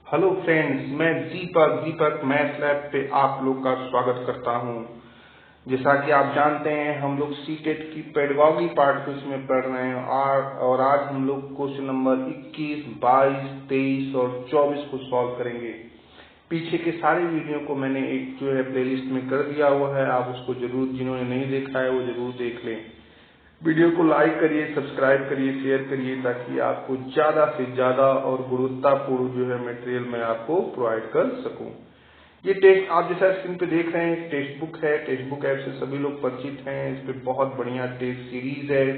Hello friends, मैं दीपक math lab पे आप लोग का स्वागत करता हूँ। जैसा कि आप जानते हैं, हम लोग सीटेट की पेडगॉगी पार्ट को इसमें पढ़ रहे हैं और आज हम लोग क्वेश्चन नंबर 21, 22, 23 और 24 को सॉल्व करेंगे। पीछे के सारे वीडियो को मैंने एक प्लेलिस्ट में कर दिया हुआ है, आप उसको जरूर, जिन्होंने नहीं देखा है वो जरूर देख लें। वीडियो को लाइक करिए, सब्सक्राइब करिए, शेयर करिए, ताकि आपको ज्यादा से ज्यादा और गुणवत्तापूर्ण मटेरियल मैं आपको प्रोवाइड कर सकूं। ये टेस्ट आप जैसा स्क्रीन पे देख रहे हैं, टेक्स्ट बुक है। टेक्स्ट बुक ऐप से सभी लोग परिचित हैं। इस पे बहुत बढ़िया टेस्ट सीरीज है।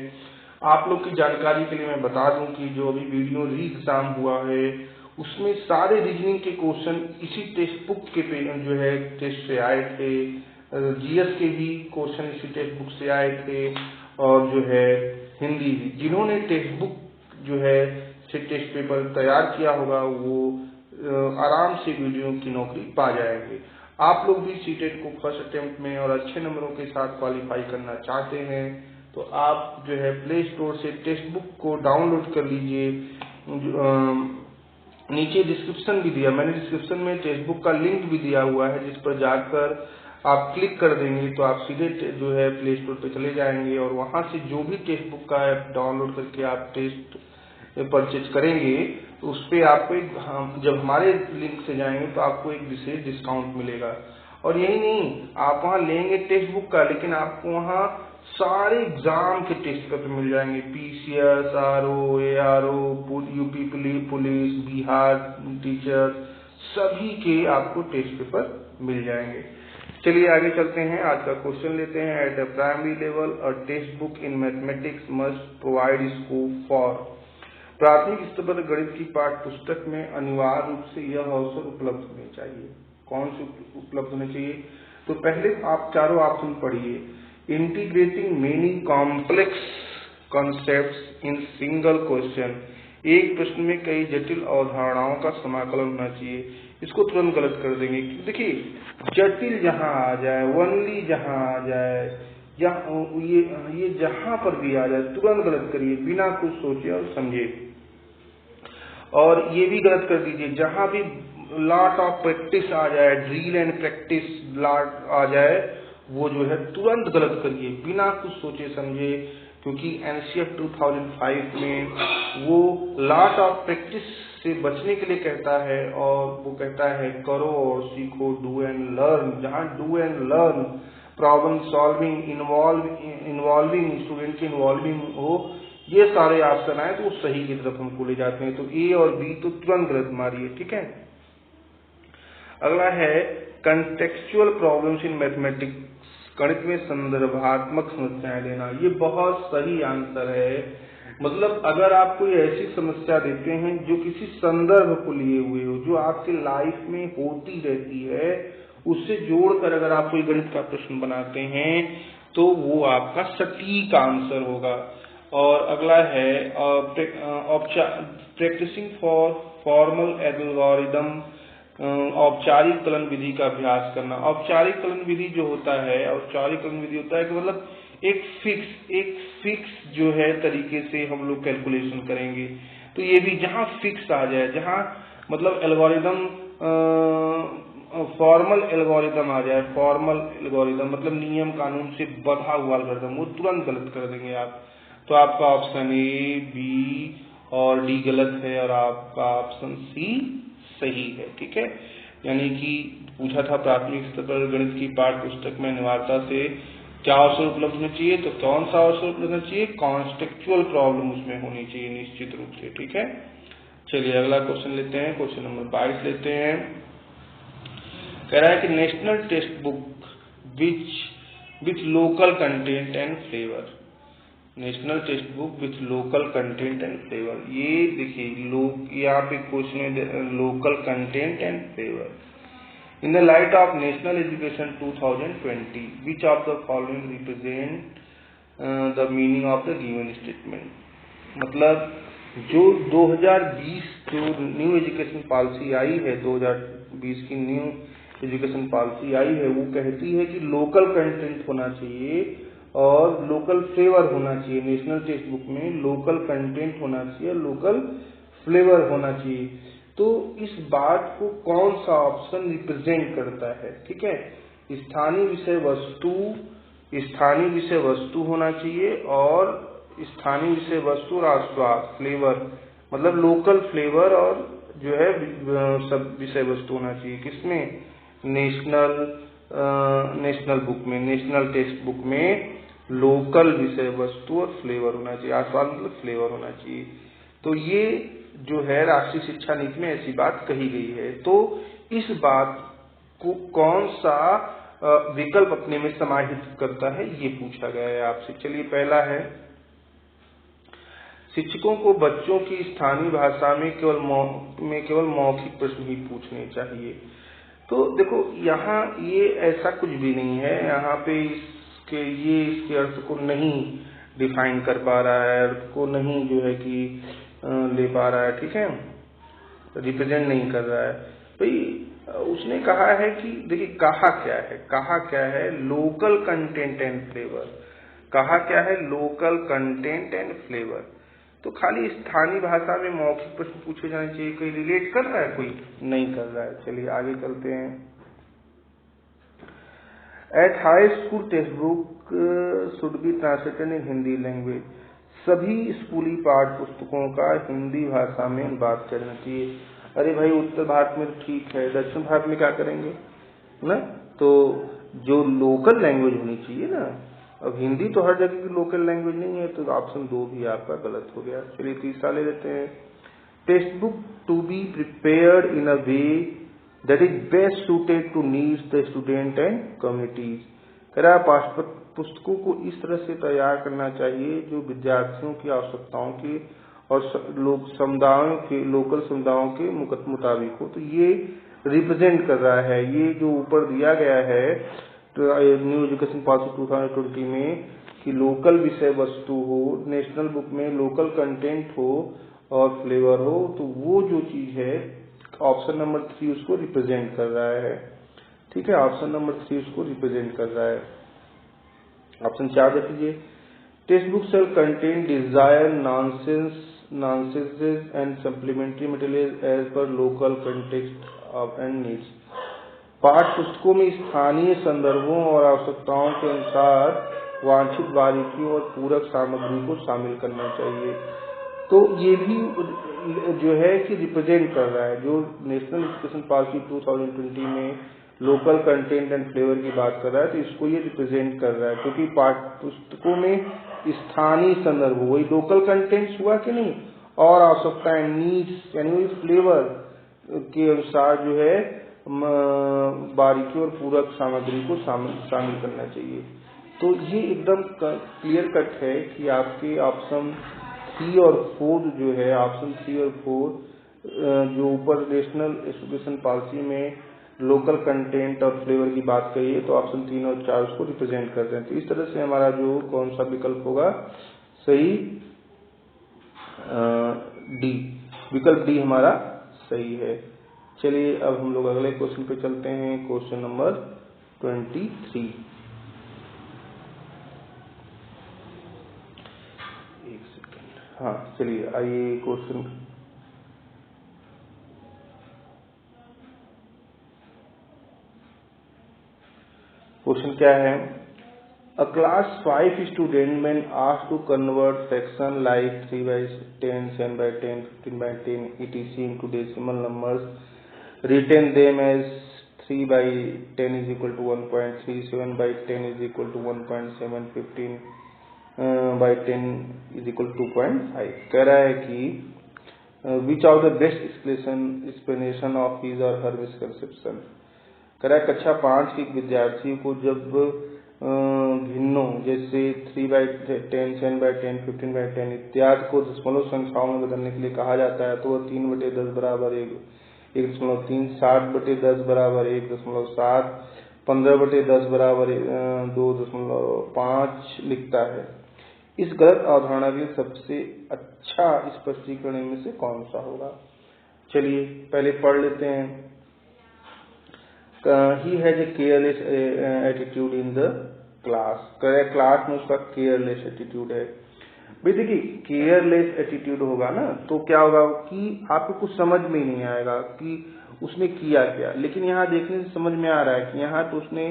आप लोग की जानकारी के लिए मैं बता दूं कि जो अभी वीडियो री एग्जाम हुआ है उसमें सारे रीजनिंग के क्वेश्चन इसी टेक्स्ट बुक के टेस्ट से आए थे। जीएस के भी क्वेश्चन इसी टेक्स्ट बुक से आए थे और हिंदी भी। जिन्होंने टेक्स्ट बुक से टेस्ट पेपर तैयार किया होगा वो आराम से वीडियो की नौकरी पा जाएंगे। आप लोग भी सीटेट को फर्स्ट अटेम्प्ट में और अच्छे नंबरों के साथ क्वालिफाई करना चाहते हैं तो आप प्ले स्टोर से टेक्स्ट बुक को डाउनलोड कर लीजिए। नीचे डिस्क्रिप्शन भी दिया, मैंने डिस्क्रिप्शन में टेक्स्ट बुक का लिंक भी दिया हुआ है, जिस पर जाकर आप क्लिक कर देंगे तो आप सीधे प्ले स्टोर पे चले जाएंगे और वहां से जो भी टेक्स्ट बुक का ऐप डाउनलोड करके आप टेस्ट परचेज करेंगे तो उस पर आपको जब हमारे लिंक से जाएंगे तो आपको एक विशेष डिस्काउंट मिलेगा। और यही नहीं, आप वहां लेंगे टेक्स्ट बुक का, लेकिन आपको वहां सारे एग्जाम के टेस्ट पेपर मिल जाएंगे। PCS, RO, ARO, UP police, Bihar teacher, सभी के आपको टेस्ट पेपर मिल जाएंगे। चलिए आगे चलते हैं। आज का क्वेश्चन लेते हैं। At the primary level a text book in mathematics must provide scope for. प्राथमिक स्तर पर गणित की पाठ्य पुस्तक में अनिवार्य रूप से यह अवसर उपलब्ध होने चाहिए। कौन से उपलब्ध होने चाहिए? तो पहले आप चारों ऑप्शन पढ़िए। Integrating many complex concepts in single question. एक प्रश्न में कई जटिल अवधारणाओं का समाकलन होना चाहिए। इसको तुरंत गलत कर देंगे। देखिए, जटिल जहां आ जाए, वनली जहां आ जाए, या ये जहां पर भी आ जाए तुरंत गलत करिए, बिना कुछ सोचे और समझे। और ये भी गलत कर दीजिए, जहां भी लॉट ऑफ प्रैक्टिस आ जाए, ड्रिल एंड प्रैक्टिस लॉट आ जाए, वो तुरंत गलत करिए, बिना कुछ सोचे समझे। क्योंकि एनसीएफ 2005 में वो लॉट ऑफ प्रैक्टिस से बचने के लिए कहता है, और वो कहता है करो और सीखो, डू एंड लर्न। जहां do and learn, problem solving, involving, student के इन्वॉल्विंग हो, ये सारे ऑप्शन आए तो वो सही की तरफ हमको ले जाते हैं। तो ए और बी तो तुरंत गलत मारिए, ठीक है। अगला है कंटेक्चुअल प्रॉब्लम्स इन मैथमेटिक्स। गणित में संदर्भात्मक समस्याएं देना, ये बहुत सही आंसर है। मतलब अगर आप कोई ऐसी समस्या देते हैं जो किसी संदर्भ को लिए हुए हो, जो आपके लाइफ में होती रहती है, उससे जोड़कर अगर आप कोई गणित का प्रश्न बनाते हैं तो वो आपका सटीक आंसर होगा। और अगला है प्रैक्टिसिंग फॉर फॉर्मल एल्गोरिदम, औपचारिक कलन विधि का अभ्यास करना। औपचारिक कलन विधि जो होता है, औपचारिक कलन विधि होता है कि मतलब एक फिक्स तरीके से हम लोग कैलकुलेशन करेंगे। तो ये भी जहां फिक्स आ जाए, जहां मतलब एल्गोरिदम फॉर्मल एल्गोरिदम आ जाए, फॉर्मल एल्गोरिदम मतलब नियम कानून से बंधा हुआ एल्गोरिदम, वो तुरंत गलत कर देंगे आप। तो आपका ऑप्शन ए, बी और डी गलत है और आपका ऑप्शन सी सही है, ठीक है। यानी कि पूछा था प्राथमिक स्तर पर गणित की पाठ्य पुस्तक में अनिवार्यता से क्या अवसर उपलब्ध होना चाहिए, तो कौन सा अवसर उपलब्ध होना चाहिए? कॉन्टेक्चुअल प्रॉब्लम उसमें होनी चाहिए निश्चित रूप से, ठीक है। चलिए अगला क्वेश्चन लेते हैं। क्वेश्चन नंबर 22 लेते हैं। कह रहा है कि national text book which local content and flavour. National text book with local content and flavour. ये देखिए, यहाँ पे क्वेश्चन है local content and flavour. In the light of national education 2020, which of the following represent the meaning of the given statement. मतलब जो 2020 जो new education policy आई है, 2020 की न्यू एजुकेशन पॉलिसी आई है, वो कहती है कि लोकल कंटेंट होना चाहिए और लोकल फ्लेवर होना चाहिए। नेशनल टेक्स्ट बुक में लोकल कंटेंट होना चाहिए, लोकल फ्लेवर होना चाहिए। तो इस बात को कौन सा ऑप्शन रिप्रेजेंट करता है? ठीक है, स्थानीय विषय वस्तु होना चाहिए, और स्थानीय विषय वस्तु और आस्वाद फ्लेवर, मतलब लोकल फ्लेवर और जो है सब विषय वस्तु होना चाहिए। किसमें? नेशनल बुक में, नेशनल टेक्स्ट बुक में लोकल विषय वस्तु और फ्लेवर होना चाहिए, आस्वाद मतलब फ्लेवर होना चाहिए। तो ये जो है राष्ट्रीय शिक्षा नीति में ऐसी बात कही गई है। तो इस बात को कौन सा विकल्प अपने में समाहित करता है, ये पूछा गया है आपसे। चलिए, पहला है शिक्षकों को बच्चों की स्थानीय भाषा में केवल मौखिक प्रश्न ही पूछने चाहिए। तो देखो, यहाँ ये ऐसा कुछ भी नहीं है, यहाँ पे इसके अर्थ को नहीं डिफाइन कर पा रहा है, अर्थ को नहीं जो है कि ले पा रहा है, ठीक है, रिप्रेजेंट नहीं कर रहा है। भाई उसने कहा है कि देखिए, कहा क्या है लोकल कंटेंट एंड फ्लेवर। कहा क्या है? Local content and flavour. तो खाली स्थानीय भाषा में मौखिक प्रश्न पूछे जाने चाहिए, कोई रिलेट कर रहा है? कोई नहीं कर रहा है। चलिए आगे चलते हैं। At high school text book should be translated in Hindi language. सभी स्कूली पाठ्य पुस्तकों का हिंदी भाषा में अनुवाद करना चाहिए। अरे भाई, उत्तर भारत में ठीक है, दक्षिण भारत में क्या करेंगे ना? तो जो लोकल लैंग्वेज होनी चाहिए ना, अब हिंदी तो हर जगह की लोकल लैंग्वेज नहीं है, तो ऑप्शन 2 भी आपका गलत हो गया। चलिए तीसरा ले लेते हैं। Text book to be prepared in a way that is best suited to needs the student and communities. कह रहा है पाठ्य पुस्तकों को इस तरह से तैयार करना चाहिए जो विद्यार्थियों की आवश्यकताओं के और लोकल समुदायों के मुताबिक हो। तो ये रिप्रेजेंट कर रहा है, ये जो ऊपर दिया गया है न्यू एजुकेशन पॉलिसी 2020 में, कि लोकल विषय वस्तु हो, नेशनल बुक में लोकल कंटेंट हो और फ्लेवर हो, तो वो जो चीज है ऑप्शन नंबर 3 उसको रिप्रेजेंट कर रहा है। ठीक है, ऑप्शन नंबर 3 उसको रिप्रेजेंट कर रहा है। ऑप्शन 4 देख लीजिए। Text book shall contain desired nonsenses and supplementary materials as per local context and needs। पाठ्य पुस्तकों में स्थानीय संदर्भों और आवश्यकताओं के अनुसार वांछित बारीकियों और पूरक सामग्री को शामिल करना चाहिए। तो ये भी जो है कि रिप्रेजेंट कर रहा है, जो नेशनल एजुकेशन पॉलिसी 2020 में लोकल कंटेंट एंड फ्लेवर की बात कर रहा है, तो इसको ये रिप्रेजेंट कर रहा है, क्योंकि पाठ्य पुस्तकों में स्थानीय संदर्भ, वही लोकल कंटेंट्स हुआ कि नहीं, और आवश्यकताएं नीड्स यानी वही फ्लेवर के अनुसार जो है बारीकी और पूरक सामग्री को शामिल करना चाहिए। तो ये एकदम क्लियर कट है कि आपके ऑप्शन 3 और 4 जो है, ऑप्शन 3 और 4 जो ऊपर नेशनल एजुकेशन पॉलिसी में लोकल कंटेंट और फ्लेवर की बात कही है, तो ऑप्शन 3 और 4 उसको रिप्रेजेंट करते हैं। तो इस तरह से हमारा जो कौन सा विकल्प होगा सही, डी, विकल्प डी हमारा सही है। चलिए अब हम लोग अगले क्वेश्चन पे चलते हैं, क्वेश्चन नंबर 23। एक सेकेंड, हाँ चलिए आइए क्वेश्चन क्या है। A class 5 student when asked to convert fraction like 3/10, 7/10, 15/10, etc. into decimal numbers, retain them as 3/10 is equal to 1.3, 7/10 is equal to 1.7, 15/10 is equal to 2.5। कह रहा है कि which of the best explanation of his or her misconception। कह रहा है कक्षा 5 के विद्यार्थी को जब भिन्नों जैसे 3/10, 7/10, 15/10 इत्यादि को दशमलव संख्याओं में बदलने के लिए कहा जाता है, तो वह 3/10 बराबर 1.3, 60/10 बराबर 1.7, 15/10 बराबर 2.5 लिखता है। इस गलत अवधारणा के सबसे अच्छा स्पष्टीकरण में से कौन सा होगा? चलिए पहले पढ़ लेते हैं। He has a careless attitude in the class। Class में उसका केयरलेस एटीट्यूड है। भाई देखिए केयरलेस एटीट्यूड होगा ना तो क्या होगा कि आपको कुछ समझ में ही नहीं आएगा कि उसने किया क्या। लेकिन यहाँ देखने से समझ में आ रहा है कि यहाँ तो उसने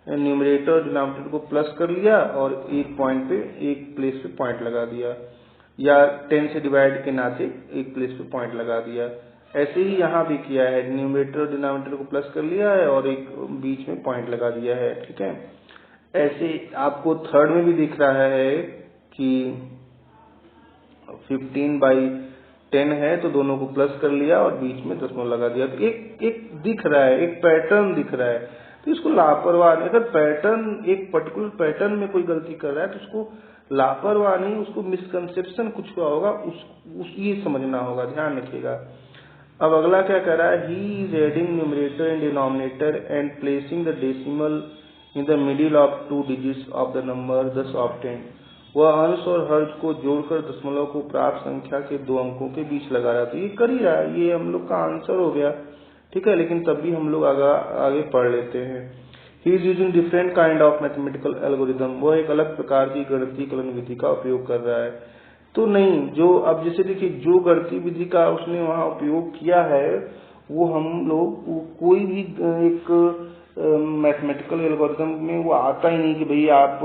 न्यूमरेटर और डिनोमिनेटर को प्लस कर लिया और एक पॉइंट पे एक प्लेस पे पॉइंट लगा दिया, या 10 से डिवाइड के नाते एक प्लेस पे पॉइंट लगा दिया। ऐसे ही यहाँ भी किया है, न्यूमरेटर और डिनोमिनेटर को प्लस कर लिया है और एक बीच में पॉइंट लगा दिया है। ठीक है, ऐसे आपको थर्ड में भी दिख रहा है कि 15/10 है तो दोनों को प्लस कर लिया और बीच में दशमलव लगा दिया। तो एक दिख रहा है, एक पैटर्न दिख रहा है। तो इसको लापरवाह, अगर पैटर्न एक पर्टिकुलर पैटर्न में कोई गलती कर रहा है तो उसको लापरवाह नहीं, उसको मिसकंसेप्शन कुछ हुआ होगा, ये समझना होगा, ध्यान रखिएगा। अब अगला क्या कर रहा है, he is adding numerator and denominator and placing the decimal in the middle of 2 digits of the number thus obtained। वह अंश और हर्ज को जोड़कर दशमलव को प्राप्त संख्या के 2 अंकों के बीच लगा रहा था। ये कर ही रहा है, ये हम लोग का आंसर हो गया। ठीक है, लेकिन तब भी हम लोग आगे पढ़ लेते हैं। He is using different kind of mathematical algorithm. वह एक अलग प्रकार की गणितीय कलन विधि का उपयोग कर रहा है। तो नहीं, जो अब जैसे देखिए जो गणितीय विधि का उसने वहां उपयोग किया है वो हम लोग कोई भी एक मैथमेटिकल एल्गोरिदम में वो आता ही नहीं कि भाई आप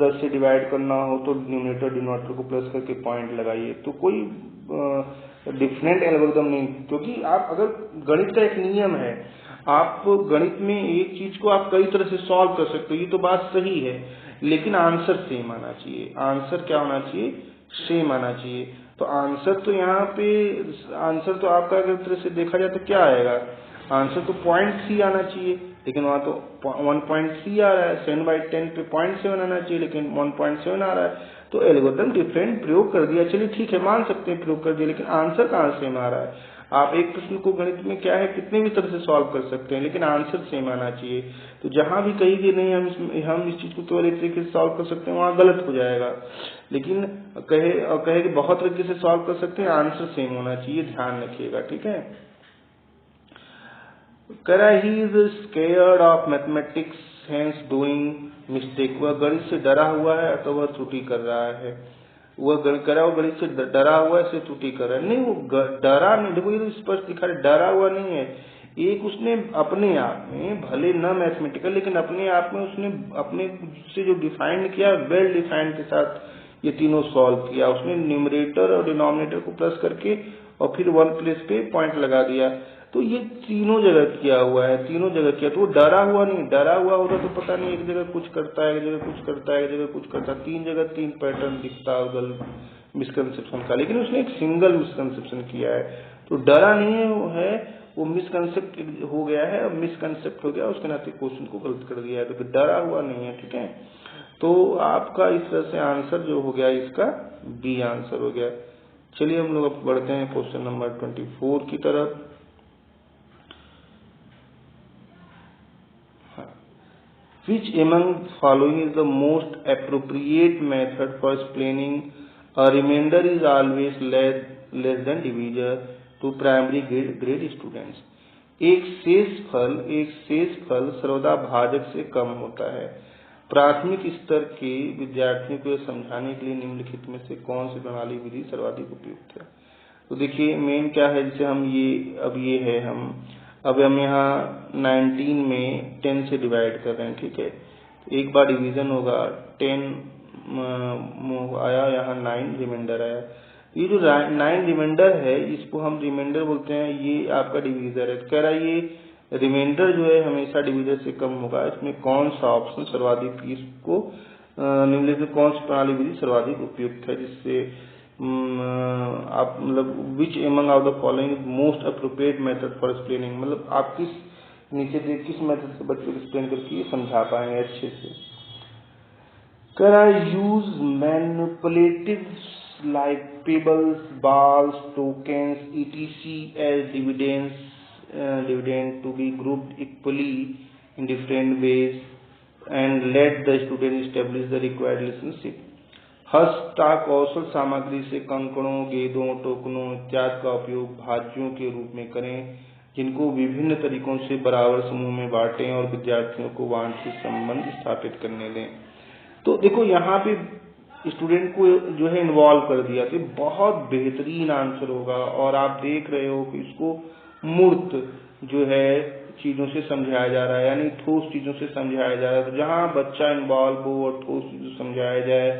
10 से डिवाइड करना हो तो न्यूमरेटर डिनोमिनेटर को प्लस करके पॉइंट लगाइए। तो कोई डिफरेंट एल्गोरिदम नहीं, क्योंकि आप अगर गणित का एक नियम है, आप गणित में एक चीज को आप कई तरह से सॉल्व कर सकते हो, ये तो बात सही है, लेकिन आंसर सेम आना चाहिए। आंसर क्या होना चाहिए, सेम आना चाहिए। तो आंसर तो यहाँ पे आंसर तो आपका अगर तरह से देखा जाए तो क्या आएगा, आंसर तो 0.3 आना चाहिए, लेकिन वहां तो 1.3 आ रहा है। 7/10 पे 0.7 आना चाहिए, लेकिन 1.7 आ रहा है। तो एल्गोरिथम डिफरेंट प्रयोग कर दिया, चलिए ठीक है, मान सकते हैं प्रयोग कर दिया, लेकिन आंसर कहाँ सेम आ रहा है। आप एक प्रश्न को गणित में क्या है कितने भी तरह से सॉल्व कर सकते हैं, लेकिन आंसर सेम आना चाहिए। तो जहां भी कहिए नहीं हम इस चीज को केवल एक तरीके से सॉल्व कर सकते हैं, वहां गलत हो जाएगा। लेकिन कहे कि बहुत तरीके से सॉल्व कर सकते हैं, आंसर सेम होना चाहिए, ध्यान रखिएगा। ठीक है, कह रहा है he is scared of mathematics hence doing mistake. वह गणित से डरा हुआ है तो वह त्रुटि कर रहा है। वह कह रहा है वो गणित से डरा हुआ है, से त्रुटि कर रहा है। नहीं, वो डरा नहीं, देखो ये तो स्पष्ट दिखा रहा है, डरा हुआ नहीं है। एक उसने अपने आप में, भले न मैथमेटिकल, लेकिन अपने आप में उसने अपने से जो डिफाइंड किया, वेल डिफाइंड के साथ ये तीनों सॉल्व किया। उसने न्यूमरेटर और डिनोमिनेटर को प्लस करके और फिर 1 प्लेस पे पॉइंट लगा दिया। तो ये तीनों जगह किया हुआ है, तीनों जगह किया। तो वो डरा हुआ नहीं, डरा हुआ होता तो पता नहीं एक जगह कुछ करता है, एक जगह कुछ करता है, एक जगह कुछ करता है, 3 जगह 3 पैटर्न दिखता है मिसकंसेप्शन का। लेकिन उसने एक सिंगल मिसकंसेप्शन किया है, तो डरा नहीं है, वो मिसकंसेप्ट हो गया है, और मिसकंसेप्ट हो गया, उसके नाते क्वेश्चन को गलत कर दिया है, तो फिर डरा हुआ नहीं है। ठीक है, तो आपका इस तरह से आंसर जो हो गया, इसका बी आंसर हो गया। चलिए हम लोग अब बढ़ते हैं क्वेश्चन नंबर 24 की तरफ। Which among following is the most appropriate method for explaining a remainder is always less than divisor to primary grade students? एक शेष फल सर्वदा भाजक से कम होता है। प्राथमिक स्तर के विद्यार्थियों को समझाने के लिए निम्नलिखित में से कौन सी प्रणाली विधि सर्वाधिक उपयुक्त है? तो देखिए मेन क्या है, जैसे हम ये है अब हम यहाँ 19 में 10 से डिवाइड कर रहे हैं। ठीक है, एक बार डिवीजन होगा, 10 आया, यहाँ 9 रिमाइंडर आया। ये जो 9 रिमाइंडर है, इसको हम रिमाइंडर बोलते हैं, ये आपका डिवीजर है। तो कह रहा है ये रिमाइंडर जो है हमेशा डिवीजर से कम होगा। इसमें कौन सा ऑप्शन सर्वाधिक, इसको निम्नलिखित कौन सी प्रणाली विधि सर्वाधिक उपयुक्त है, जिससे आप मतलब which among of the following most appropriate method for explaining, मतलब आप किस मेथड से बच्चों को एक्सप्लेन करके समझा पाएंगे अच्छे से। कह रहा है use manipulatives like pebbles, balls, tokens, etc as dividend to be grouped equally in different ways and let the student establish the required relationship. हस्तकौशल सामग्री से कंकड़ों, गेंदों, टोकनों इत्यादि का उपयोग भाज्यों के रूप में करें, जिनको विभिन्न तरीकों से बराबर समूह में बांटें और विद्यार्थियों को वांछित संबंध स्थापित करने दें। तो देखो यहाँ पे स्टूडेंट को जो है इन्वॉल्व कर दिया, तो बहुत बेहतरीन आंसर होगा। और आप देख रहे हो कि इसको मूर्त जो है चीजों से समझाया जा रहा है, यानी ठोस चीजों से समझाया जा रहा है। तो जहाँ बच्चा इन्वॉल्व हो और ठोस चीजों से समझाया जाए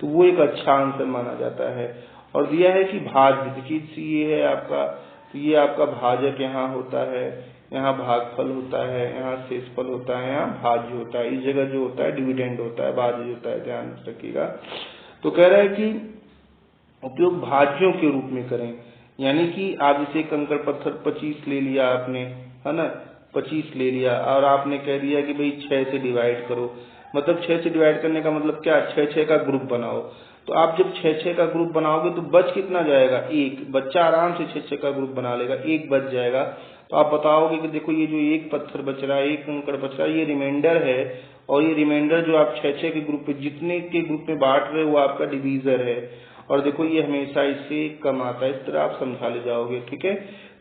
तो वो एक अच्छा आंसर माना जाता है। और दिया है कि भाज्य, देखिए ये है आपका, तो ये आपका भाजक यहाँ होता है, यहाँ भागफल होता है, यहाँ शेषफल होता है, यहाँ भाज्य होता है। इस जगह जो होता है डिविडेंड होता है, भाज्य होता है, ध्यान रखिएगा। तो कह रहा है कि उपयोग भाज्यों के रूप में करें, यानी कि आप जैसे कंकड़ पत्थर 25 ले लिया आपने, है ना, 25 ले लिया और आपने कह दिया कि भाई 6 से डिवाइड करो। मतलब 6 से डिवाइड करने का मतलब क्या, 6-6 का ग्रुप बनाओ। तो आप जब 6-6 का ग्रुप बनाओगे तो बच कितना जाएगा, एक। बच्चा आराम से 6-6 का ग्रुप बना लेगा, एक बच जाएगा। तो आप बताओगे कि देखो ये जो एक पत्थर बच रहा है, एक कंकड़ बच रहा है, ये रिमाइंडर है। और ये रिमाइंडर जो आप 6-6 के ग्रुप पे, जितने के ग्रुप में बांट रहे हो वो आपका डिवीजर है। और देखो ये हमेशा इससे कम आता है। इस तरह आप समझा ले जाओगे, ठीक है।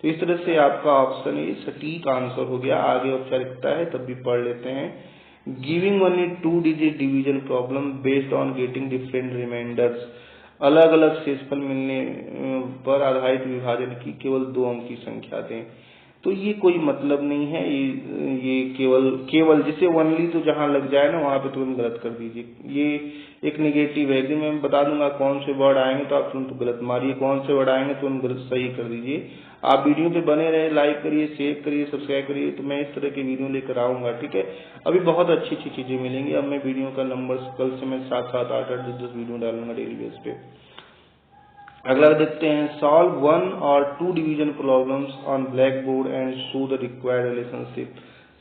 तो इस तरह से आपका ऑप्शन ये सटीक आंसर हो गया। आगे औपचारिकता है तब भी पढ़ लेते हैं। Giving only 2 digit division problem based on getting different reminders, अलग अलग शेषफल मिलने पर आधारित विभाजन की केवल 2 अंक की संख्या दें। तो ये कोई मतलब नहीं है, ये केवल जैसे ओनली तो जहां लग जाए ना वहां पे तुरंत गलत कर दीजिए। ये एक नेगेटिव है। यदि मैं बता दूंगा कौन से वर्ड आएंगे तो आप तुरंत गलत मारिए, कौन से वर्ड आएंगे तुरंत गलत सही कर दीजिए। आप वीडियो पे बने रहे, लाइक करिए, शेयर करिए, सब्सक्राइब करिए, तो मैं इस तरह के वीडियो लेकर आऊंगा, ठीक है। अभी बहुत अच्छी अच्छी चीजें मिलेंगी। अब मैं वीडियो का नंबर कल से मैं 7-7, 8-8, 10-10 वीडियो डालूंगा डेली बेस पे। अगला देखते हैं, सॉल्व 1 और 2 division problems on black board and show the required relationship.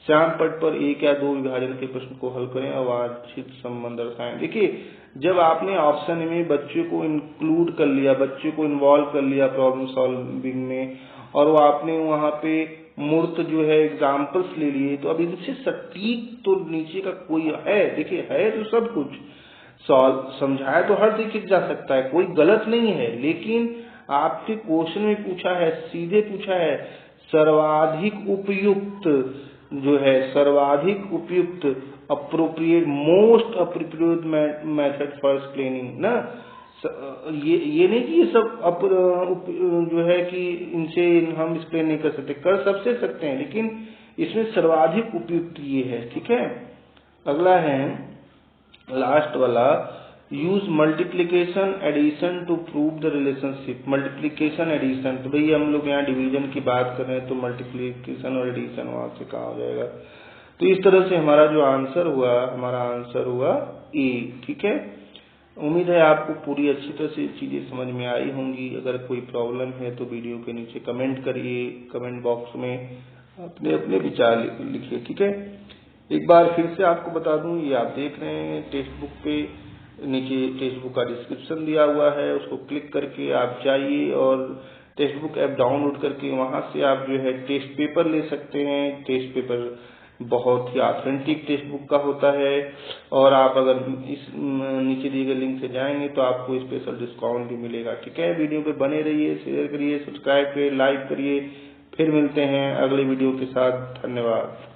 Shyam पट पर 1 या 2 विभाजन के प्रश्न को हल करें और वांछित संबंध दर्शाएं। देखिए जब आपने ऑप्शन में बच्चे को इंक्लूड कर लिया, बच्चे को इन्वॉल्व कर लिया प्रॉब्लम सॉल्विंग में, और वो आपने वहां पे मूर्त जो है एग्जाम्पल्स ले लिए, तो अब इनसे सटीक तो नीचे का कोई है, देखिए है तो सब कुछ सॉल्व समझाया तो हर तरीके जा सकता है, कोई गलत नहीं है। लेकिन आपके क्वेश्चन में पूछा है, सीधे पूछा है सर्वाधिक उपयुक्त जो है, सर्वाधिक उपयुक्त appropriate, most appropriate method for explaining ना। ये नहीं कि ये सब जो है कि इनसे हम एक्सप्लेन नहीं कर सकते, कर सबसे सकते हैं, लेकिन इसमें सर्वाधिक उपयुक्त ये है, ठीक है। अगला है लास्ट वाला, use multiplication addition to prove the relationship. Multiplication addition, तो भाई हम लोग यहाँ डिवीजन की बात कर रहे हैं तो मल्टीप्लीकेशन और एडिशन वहां से कहाँ हो जाएगा। तो इस तरह से हमारा जो आंसर हुआ, हमारा आंसर हुआ ए, ठीक है। उम्मीद है आपको पूरी अच्छी तरह से चीजें समझ में आई होंगी। अगर कोई प्रॉब्लम है तो वीडियो के नीचे कमेंट करिए, कमेंट बॉक्स में अपने अपने विचार लिखिए, ठीक है। एक बार फिर से आपको बता दूं, ये आप देख रहे हैं टेक्स्ट बुक पे नीचे टेक्स्ट बुक का डिस्क्रिप्शन दिया हुआ है, उसको क्लिक करके आप जाइए और टेक्स्ट बुक ऐप डाउनलोड करके वहां से आप जो है टेस्ट पेपर ले सकते हैं। टेस्ट पेपर बहुत ही ऑथेंटिक टेक्स्ट बुक का होता है, और आप अगर इस नीचे दिए गए लिंक से जाएंगे तो आपको स्पेशल डिस्काउंट भी मिलेगा, ठीक है। वीडियो पे बने रहिए, शेयर करिए, सब्सक्राइब करिए, लाइक करिए। फिर मिलते हैं अगले वीडियो के साथ। धन्यवाद।